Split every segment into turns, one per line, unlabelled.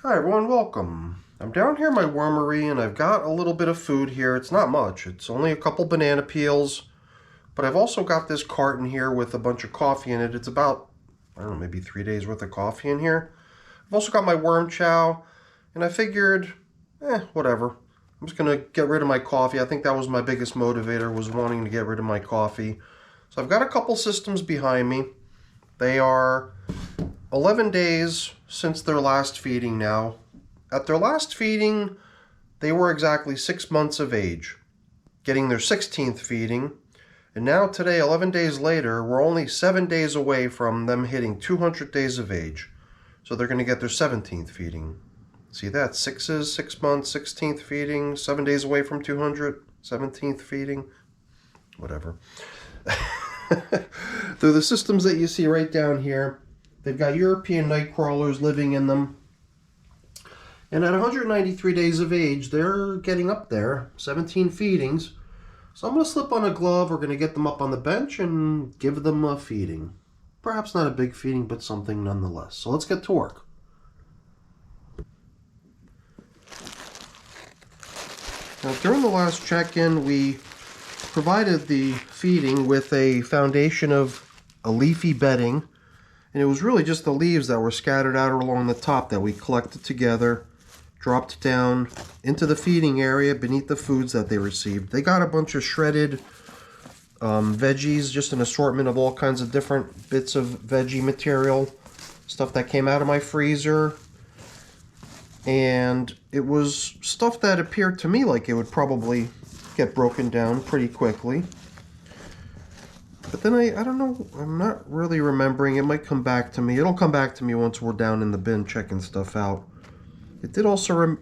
Hi everyone, welcome. I'm down here in my wormery and I've got a little bit of food here. It's not much, it's only a couple banana peels, but I've also got this carton here with a bunch of coffee in it. It's about, I don't know, maybe 3 days worth of coffee in here. I've also got my worm chow, and I figured, whatever. I'm just gonna get rid of my coffee. I think that was my biggest motivator, was wanting to get rid of my coffee. So I've got a couple systems behind me. They are 11 days since their last feeding now. At their last feeding, they were exactly 6 months of age, getting their 16th feeding. And now today, 11 days later, we're only 7 days away from them hitting 200 days of age. So they're going to get their 17th feeding. See that? 6 months, 16th feeding, 7 days away from 200, 17th feeding, whatever. They're the systems that you see right down here. They've got European night crawlers living in them. And at 193 days of age, they're getting up there, 17 feedings. So I'm going to slip on a glove. We're going to get them up on the bench and give them a feeding. Perhaps not a big feeding, but something nonetheless. So let's get to work. Now, during the last check-in, we provided the feeding with a foundation of a leafy bedding. And it was really just the leaves that were scattered out along the top that we collected together, dropped down into the feeding area beneath the foods that they received. They got a bunch of shredded veggies, just an assortment of all kinds of different bits of veggie material, stuff that came out of my freezer. And it was stuff that appeared to me like it would probably get broken down pretty quickly. But then I don't know, I'm not really remembering. It might come back to me. It'll come back to me once we're down in the bin checking stuff out. It did also,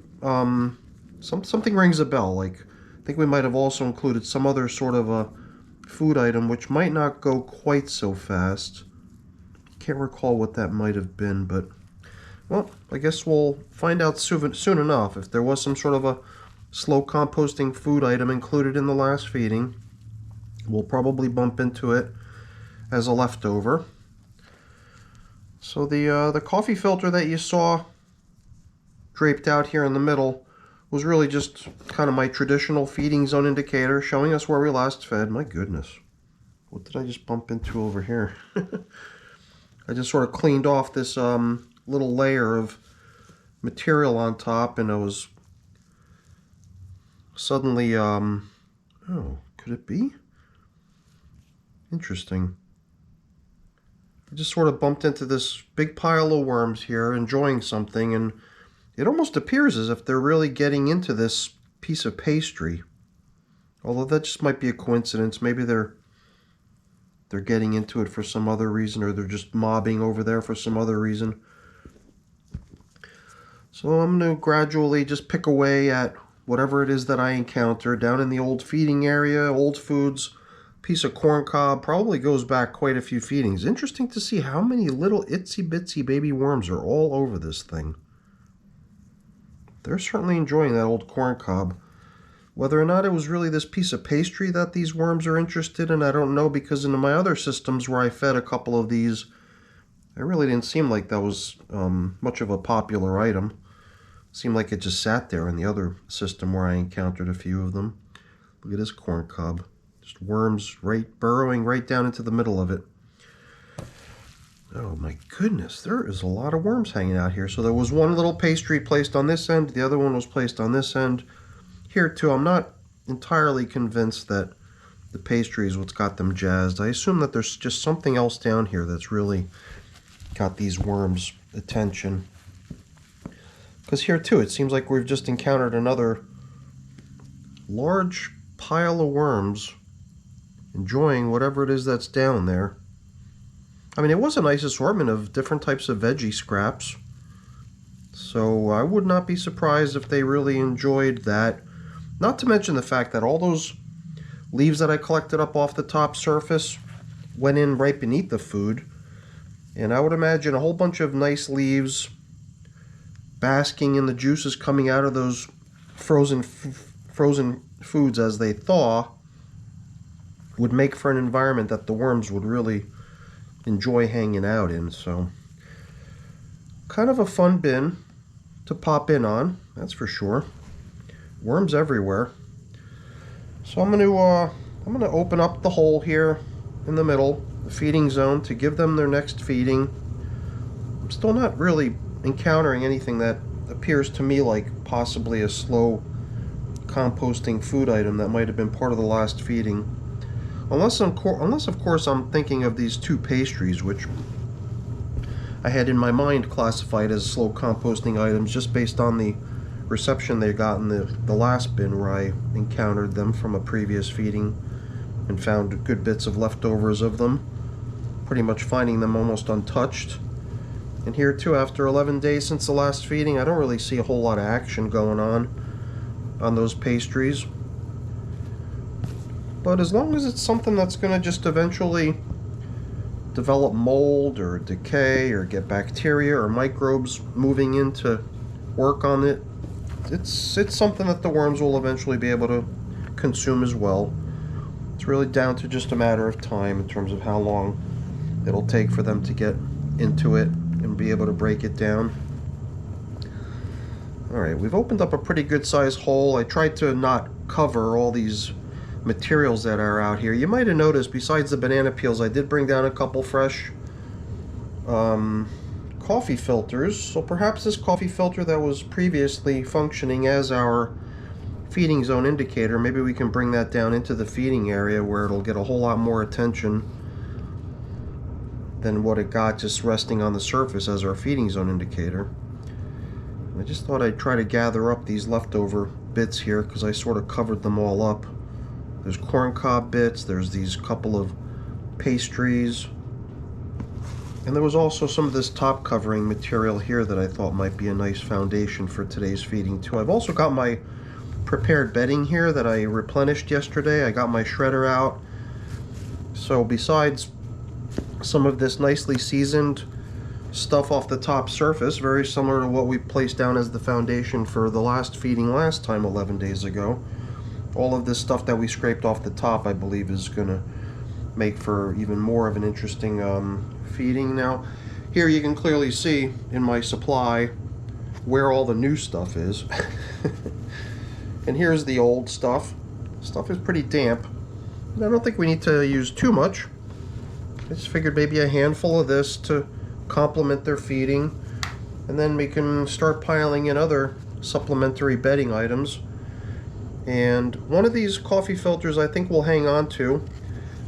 something rings a bell. Like, I think we might have also included some other sort of a food item which might not go quite so fast. Can't recall what that might have been, but, well, I guess we'll find out soon enough. If there was some sort of a slow composting food item included in the last feeding, we'll probably bump into it as a leftover. So the coffee filter that you saw draped out here in the middle was really just kind of my traditional feeding zone indicator, showing us where we last fed. My goodness, what did I just bump into over here? I just sort of cleaned off this little layer of material on top, and I was suddenly, oh, could it be? Interesting. I just sort of bumped into this big pile of worms here, enjoying something, and it almost appears as if they're really getting into this piece of pastry. Although that just might be a coincidence. Maybe they're getting into it for some other reason, or they're just mobbing over there for some other reason. So I'm going to gradually just pick away at whatever it is that I encounter down in the old feeding area, old foods. Piece of corn cob, probably goes back quite a few feedings. Interesting to see how many little itsy bitsy baby worms are all over this thing. They're certainly enjoying that old corn cob. Whether or not it was really this piece of pastry that these worms are interested in, I don't know, because in my other systems where I fed a couple of these, it really didn't seem like that was much of a popular item. It seemed like it just sat there in the other system where I encountered a few of them. Look at this corn cob. Just worms burrowing right down into the middle of it. Oh my goodness, there is a lot of worms hanging out here. So there was one little pastry placed on this end, the other one was placed on this end. Here too, I'm not entirely convinced that the pastry is what's got them jazzed. I assume that there's just something else down here that's really got these worms' attention. Because here too, it seems like we've just encountered another large pile of worms enjoying whatever it is that's down there. I mean, it was a nice assortment of different types of veggie scraps, so I would not be surprised if they really enjoyed that. Not to mention the fact that all those leaves that I collected up off the top surface went in right beneath the food, and I would imagine a whole bunch of nice leaves basking in the juices coming out of those frozen foods as they thaw would make for an environment that the worms would really enjoy hanging out in. So kind of a fun bin. to pop in on, that's for sure. Worms everywhere. So I'm gonna open up the hole here in the middle, the feeding zone, to give them their next feeding. I'm still not really encountering anything that appears to me like possibly a slow composting food item that might have been part of the last feeding. Unless of course I'm thinking of these two pastries, which I had in my mind classified as slow composting items just based on the reception they got in the last bin where I encountered them from a previous feeding and found good bits of leftovers of them, pretty much finding them almost untouched. And here too, after 11 days since the last feeding, I don't really see a whole lot of action going on those pastries. But as long as it's something that's going to just eventually develop mold or decay or get bacteria or microbes moving in to work on it, it's something that the worms will eventually be able to consume as well. It's really down to just a matter of time in terms of how long it'll take for them to get into it and be able to break it down. Alright, we've opened up a pretty good sized hole. I tried to not cover all these materials that are out here. You might have noticed, besides the banana peels, I did bring down a couple fresh coffee filters. So perhaps this coffee filter that was previously functioning as our feeding zone indicator, maybe we can bring that down into the feeding area where it'll get a whole lot more attention than what it got just resting on the surface as our feeding zone indicator. I just thought I'd try to gather up these leftover bits here because I sort of covered them all up. There's corn cob bits, there's these couple of pastries, and there was also some of this top covering material here that I thought might be a nice foundation for today's feeding too. I've also got my prepared bedding here that I replenished yesterday. I got my shredder out. So besides some of this nicely seasoned stuff off the top surface, very similar to what we placed down as the foundation for the last feeding last time 11 days ago, all of this stuff that we scraped off the top I believe is going to make for even more of an interesting feeding. Now here you can clearly see in my supply where all the new stuff is. And here's the old stuff. Stuff is pretty damp. I don't think we need to use too much. I just figured maybe a handful of this to complement their feeding, and then we can start piling in other supplementary bedding items. And one of these coffee filters I think we'll hang on to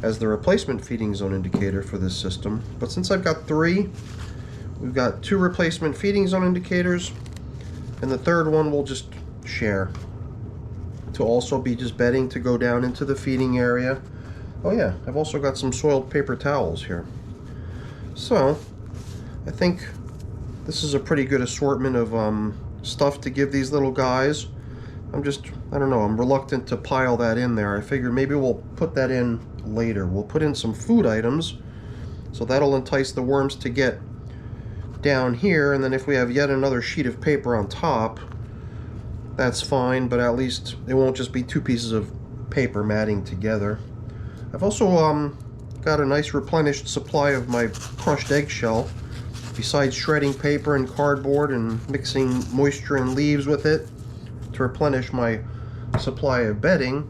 as the replacement feeding zone indicator for this system. But since I've got three, we've got two replacement feeding zone indicators, and the third one we'll just share to also be just bedding to go down into the feeding area. Oh yeah, I've also got some soiled paper towels here. So I think this is a pretty good assortment of stuff to give these little guys. I don't know, I'm reluctant to pile that in there. I figured maybe we'll put that in later. We'll put in some food items, so that'll entice the worms to get down here, and then if we have yet another sheet of paper on top, that's fine, but at least it won't just be two pieces of paper matting together. I've also got a nice replenished supply of my crushed eggshell. Besides shredding paper and cardboard and mixing moisture and leaves with it to replenish my supply of bedding,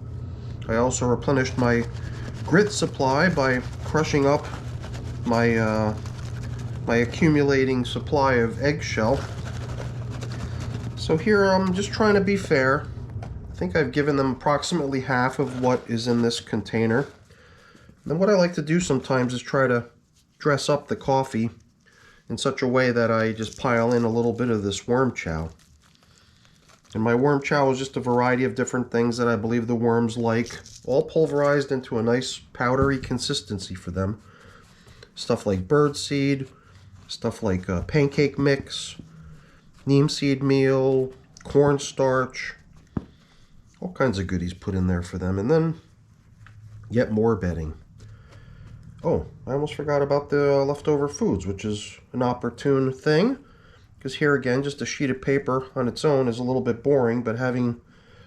I also replenished my grit supply by crushing up my my accumulating supply of eggshell. So here I'm just trying to be fair. I think I've given them approximately half of what is in this container. And then what I like to do sometimes is try to dress up the coffee in such a way that I just pile in a little bit of this worm chow. And my worm chow is just a variety of different things that I believe the worms like, all pulverized into a nice powdery consistency for them. Stuff like birdseed, stuff like pancake mix, neem seed meal, cornstarch, all kinds of goodies put in there for them. And then yet more bedding. Oh, I almost forgot about the leftover foods, which is an opportune thing, because here again, just a sheet of paper on its own is a little bit boring, but having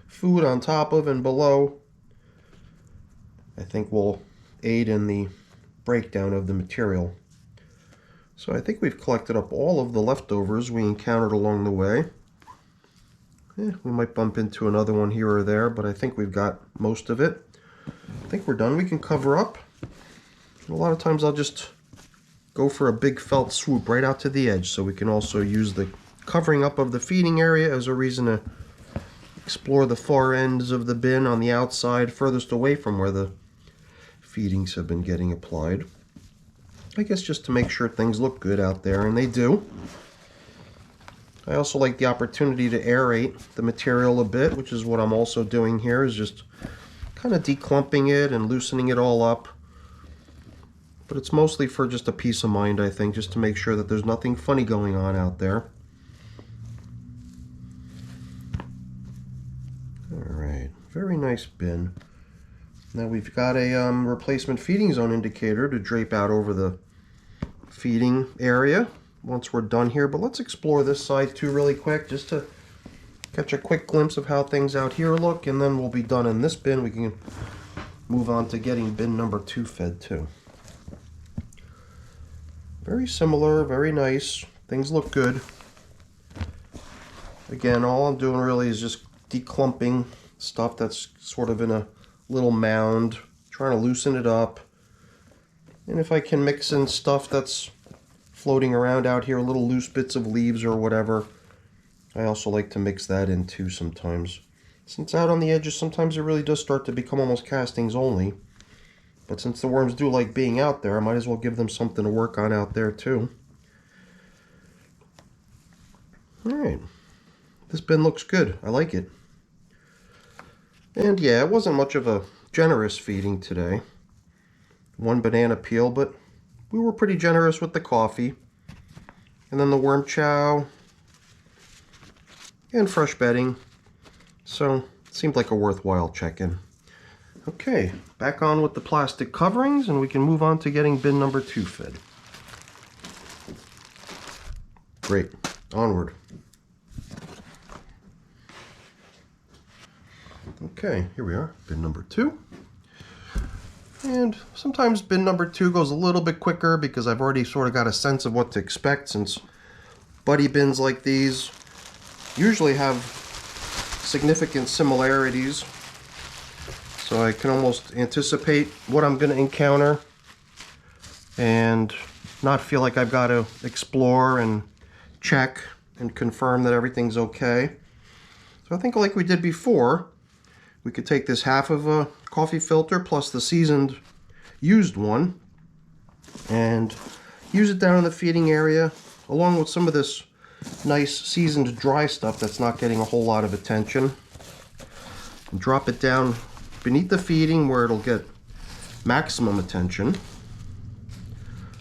food on top of and below, I think will aid in the breakdown of the material. So I think we've collected up all of the leftovers we encountered along the way. We might bump into another one here or there, but I think we've got most of it. I think we're done. We can cover up. A lot of times I'll just go for a big felt swoop right out to the edge, so we can also use the covering up of the feeding area as a reason to explore the far ends of the bin on the outside, furthest away from where the feedings have been getting applied. I guess just to make sure things look good out there, and they do. I also like the opportunity to aerate the material a bit, which is what I'm also doing here, is just kind of declumping it and loosening it all up. But it's mostly for just a peace of mind, I think, just to make sure that there's nothing funny going on out there. Alright, very nice bin. Now we've got a replacement feeding zone indicator to drape out over the feeding area once we're done here, but let's explore this side too really quick, just to catch a quick glimpse of how things out here look, and then we'll be done in this bin. We can move on to getting bin number 2 fed too. Very similar, very nice. Things look good. Again, all I'm doing really is just declumping stuff that's sort of in a little mound, trying to loosen it up. And if I can mix in stuff that's floating around out here, little loose bits of leaves or whatever, I also like to mix that in too sometimes. Since out on the edges, sometimes it really does start to become almost castings only. But since the worms do like being out there, I might as well give them something to work on out there too. Alright, this bin looks good. I like it. And yeah, it wasn't much of a generous feeding today. 1 banana peel, but we were pretty generous with the coffee. And then the worm chow and fresh bedding. So it seemed like a worthwhile check-in. Okay, back on with the plastic coverings, and we can move on to getting bin number 2 fed. Great, onward. Okay, here we are, bin number 2. And sometimes bin number 2 goes a little bit quicker because I've already sort of got a sense of what to expect, since buddy bins like these usually have significant similarities. So I can almost anticipate what I'm going to encounter and not feel like I've got to explore and check and confirm that everything's okay. So I think, like we did before, we could take this half of a coffee filter plus the seasoned used one and use it down in the feeding area along with some of this nice seasoned dry stuff that's not getting a whole lot of attention, and drop it down beneath the feeding where it'll get maximum attention.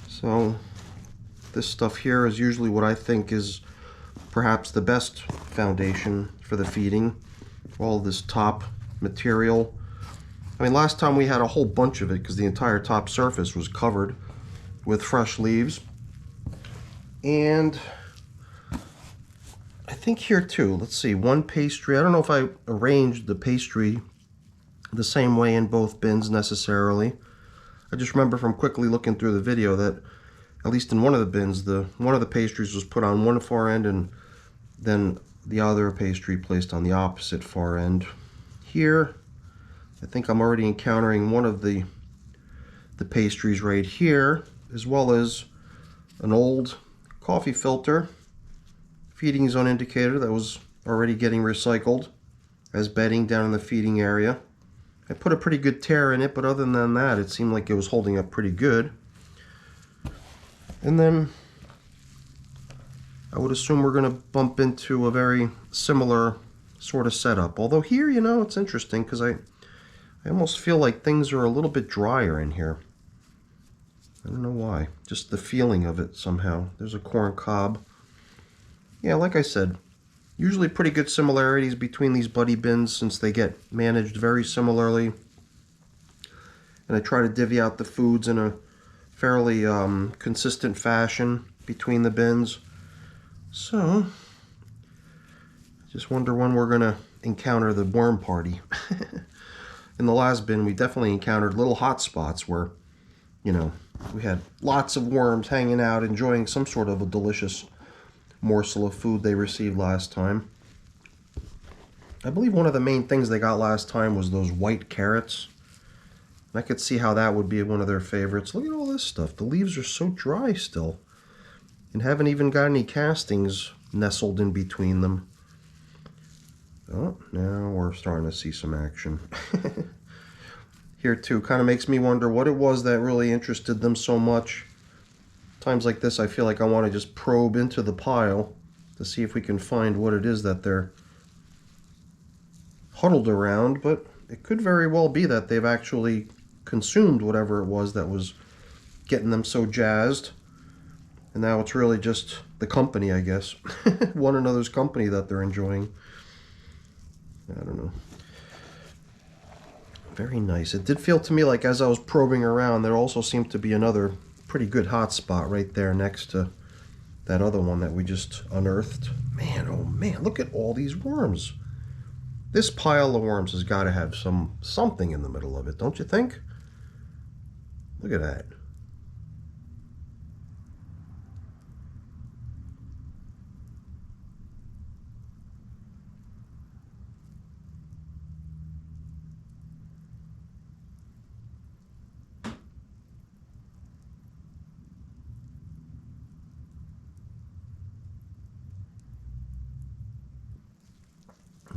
So this stuff here is usually what I think is perhaps the best foundation for the feeding. All this top material. I mean, last time we had a whole bunch of it because the entire top surface was covered with fresh leaves. And I think here too, let's see, 1 pastry. I don't know if I arranged the pastry the same way in both bins necessarily. I just remember from quickly looking through the video that at least in one of the bins, one of the pastries was put on one far end and then the other pastry placed on the opposite far end. Here, I think I'm already encountering one of the pastries right here, as well as an old coffee filter feeding zone indicator that was already getting recycled as bedding down in the feeding area. I put a pretty good tear in it, but other than that, it seemed like it was holding up pretty good. And then I would assume we're going to bump into a very similar sort of setup. Although here, you know, it's interesting because I almost feel like things are a little bit drier in here. I don't know why. Just the feeling of it somehow. There's a corn cob. Yeah, like I said, usually pretty good similarities between these buddy bins since they get managed very similarly. And I try to divvy out the foods in a fairly consistent fashion between the bins. So, I just wonder when we're going to encounter the worm party. In the last bin, we definitely encountered little hot spots where, you know, we had lots of worms hanging out, enjoying some sort of a delicious morsel of food they received last time. I believe one of the main things they got last time was those white carrots. I could see how that would be one of their favorites. Look at all this stuff. The leaves are so dry still. And haven't even got any castings nestled in between them. Oh, now we're starting to see some action. Here too, kind of makes me wonder what it was that really interested them so much. Times like this, I feel like I want to just probe into the pile to see if we can find what it is that they're huddled around, but it could very well be that they've actually consumed whatever it was that was getting them so jazzed. And now it's really just the company, I guess. One another's company that they're enjoying. I don't know. Very nice. It did feel to me like as I was probing around, there also seemed to be another pretty good hot spot right there next to that other one that we just unearthed. Man, oh man, look at all these worms. This pile of worms has got to have something in the middle of it, don't you think? Look at that.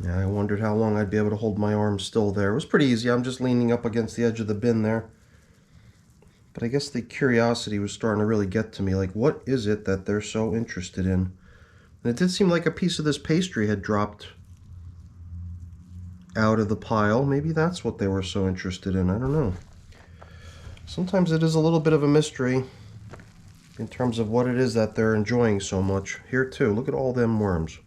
Yeah, I wondered how long I'd be able to hold my arms still there. It was pretty easy. I'm just leaning up against the edge of the bin there. But I guess the curiosity was starting to really get to me. Like, what is it that they're so interested in? And it did seem like a piece of this pastry had dropped out of the pile. Maybe that's what they were so interested in. I don't know. Sometimes it is a little bit of a mystery in terms of what it is that they're enjoying so much. Here too, look at all them worms.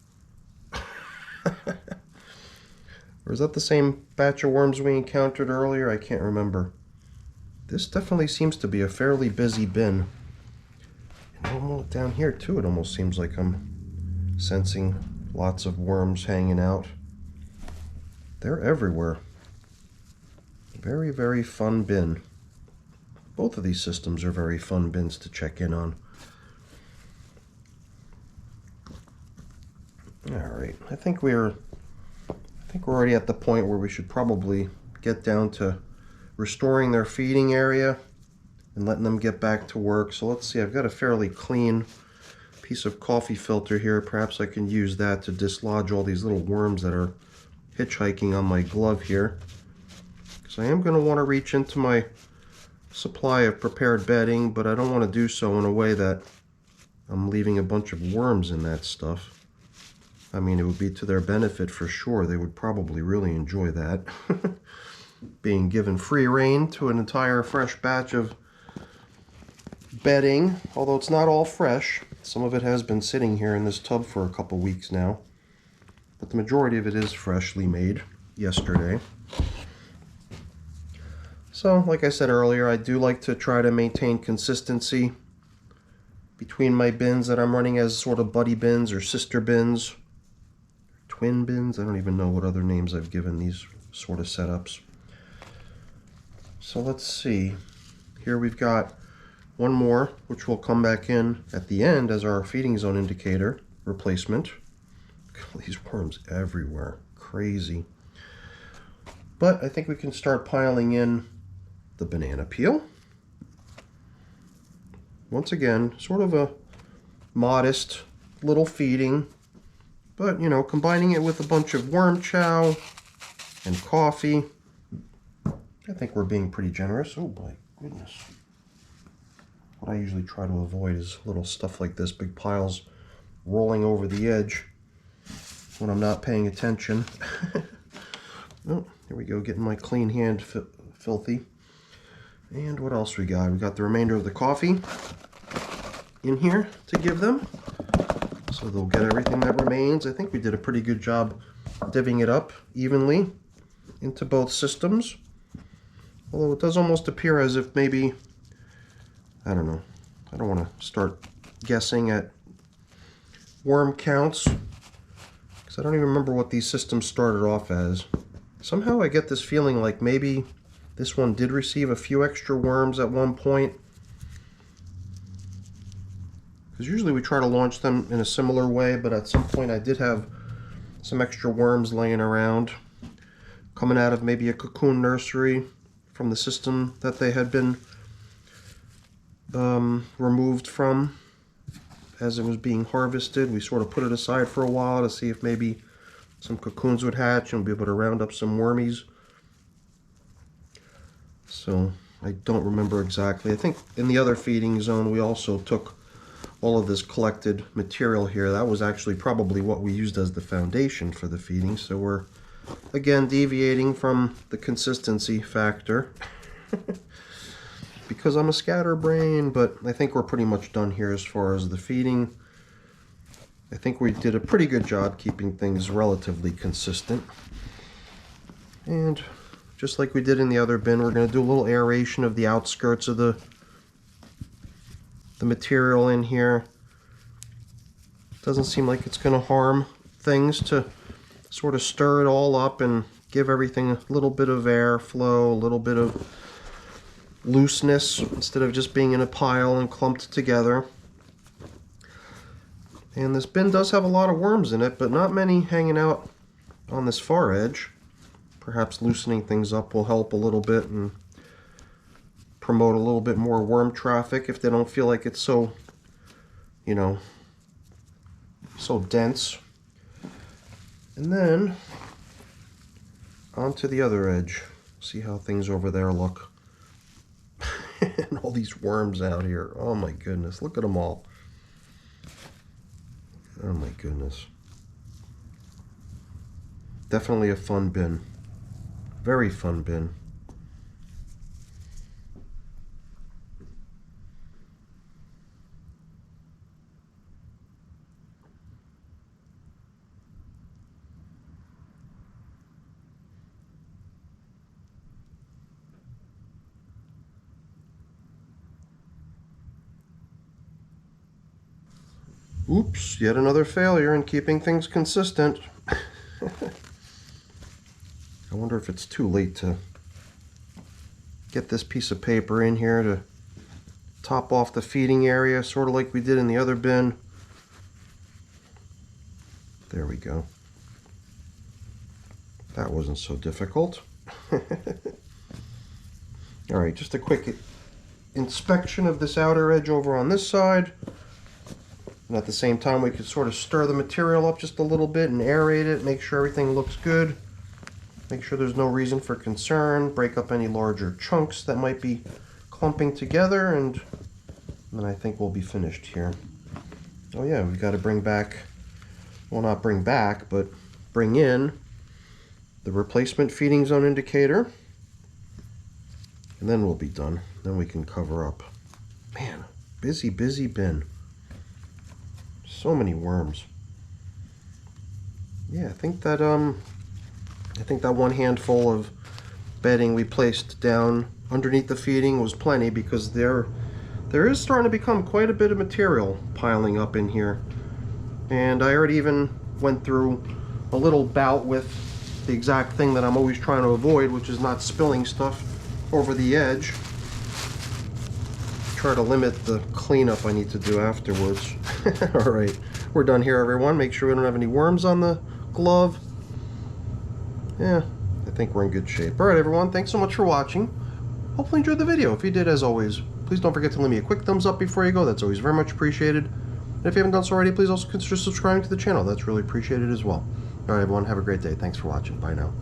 Or is that the same batch of worms we encountered earlier? I can't remember. This definitely seems to be a fairly busy bin. And almost down here too, it almost seems like I'm sensing lots of worms hanging out. They're everywhere. Very, very fun bin. Both of these systems are very fun bins to check in on. All right, I think we're already at the point where we should probably get down to restoring their feeding area and letting them get back to work. So let's see, I've got a fairly clean piece of coffee filter here. Perhaps I can use that to dislodge all these little worms that are hitchhiking on my glove here. Because I am going to want to reach into my supply of prepared bedding, but I don't want to do so in a way that I'm leaving a bunch of worms in that stuff. I mean, it would be to their benefit for sure. They would probably really enjoy that. Being given free rein to an entire fresh batch of bedding, although it's not all fresh. Some of it has been sitting here in this tub for a couple weeks now. But the majority of it is freshly made yesterday. So, like I said earlier, I do like to try to maintain consistency between my bins that I'm running as sort of buddy bins or sister bins. Twin bins, I don't even know what other names I've given these sort of setups. So let's see. Here we've got one more, which will come back in at the end as our feeding zone indicator replacement. These worms everywhere. Crazy. But I think we can start piling in the banana peel. Once again, sort of a modest little feeding. But, you know, combining it with a bunch of worm chow and coffee, I think we're being pretty generous. Oh my goodness. What I usually try to avoid is little stuff like this, big piles rolling over the edge when I'm not paying attention. Oh, here we go, getting my clean hand filthy. And what else we got? We got the remainder of the coffee in here to give them. So they'll get everything that remains. I think we did a pretty good job divvying it up evenly into both systems. Although it does almost appear as if maybe, I don't know, I don't want to start guessing at worm counts, because I don't even remember what these systems started off as. Somehow I get this feeling like maybe this one did receive a few extra worms at one point. Because usually we try to launch them in a similar way, but at some point I did have some extra worms laying around, coming out of maybe a cocoon nursery from the system that they had been removed from as it was being harvested. We sort of put it aside for a while to see if maybe some cocoons would hatch and be able to round up some wormies. So I don't remember exactly. I think in the other feeding zone we also took all of this collected material here. That was actually probably what we used as the foundation for the feeding. So we're again deviating from the consistency factor because I'm a scatterbrain, but I think we're pretty much done here as far as the feeding. I think we did a pretty good job keeping things relatively consistent. And just like we did in the other bin, we're going to do a little aeration of the outskirts of the material in here. Doesn't seem like it's going to harm things to sort of stir it all up and give everything a little bit of air flow, a little bit of looseness instead of just being in a pile and clumped together. And this bin does have a lot of worms in it, but not many hanging out on this far edge. Perhaps loosening things up will help a little bit and promote a little bit more worm traffic if they don't feel like it's so, you know, so dense. And then onto the other edge. See how things over there look. And all these worms out here. Oh my goodness, look at them all. Oh my goodness. Definitely a fun bin. Very fun bin. Oops, yet another failure in keeping things consistent. I wonder if it's too late to get this piece of paper in here to top off the feeding area, sort of like we did in the other bin. There we go. That wasn't so difficult. Alright, just a quick inspection of this outer edge over on this side. And at the same time, we could sort of stir the material up just a little bit and aerate it, make sure everything looks good. Make sure there's no reason for concern, break up any larger chunks that might be clumping together, and then I think we'll be finished here. Oh yeah, we've got to bring back, well not bring back, but bring in the replacement feeding zone indicator, and then we'll be done. Then we can cover up. Man, busy, busy bin. So many worms. Yeah, I think that one handful of bedding we placed down underneath the feeding was plenty, because there is starting to become quite a bit of material piling up in here. And I already even went through a little bout with the exact thing that I'm always trying to avoid, which is not spilling stuff over the edge. Try to limit the cleanup I need to do afterwards. Alright, we're done here, everyone. Make sure we don't have any worms on the glove. Yeah, I think we're in good shape. Alright everyone, thanks so much for watching. Hopefully you enjoyed the video. If you did, as always, please don't forget to leave me a quick thumbs up before you go. That's always very much appreciated. And if you haven't done so already, please also consider subscribing to the channel. That's really appreciated as well. Alright everyone, have a great day. Thanks for watching. Bye now.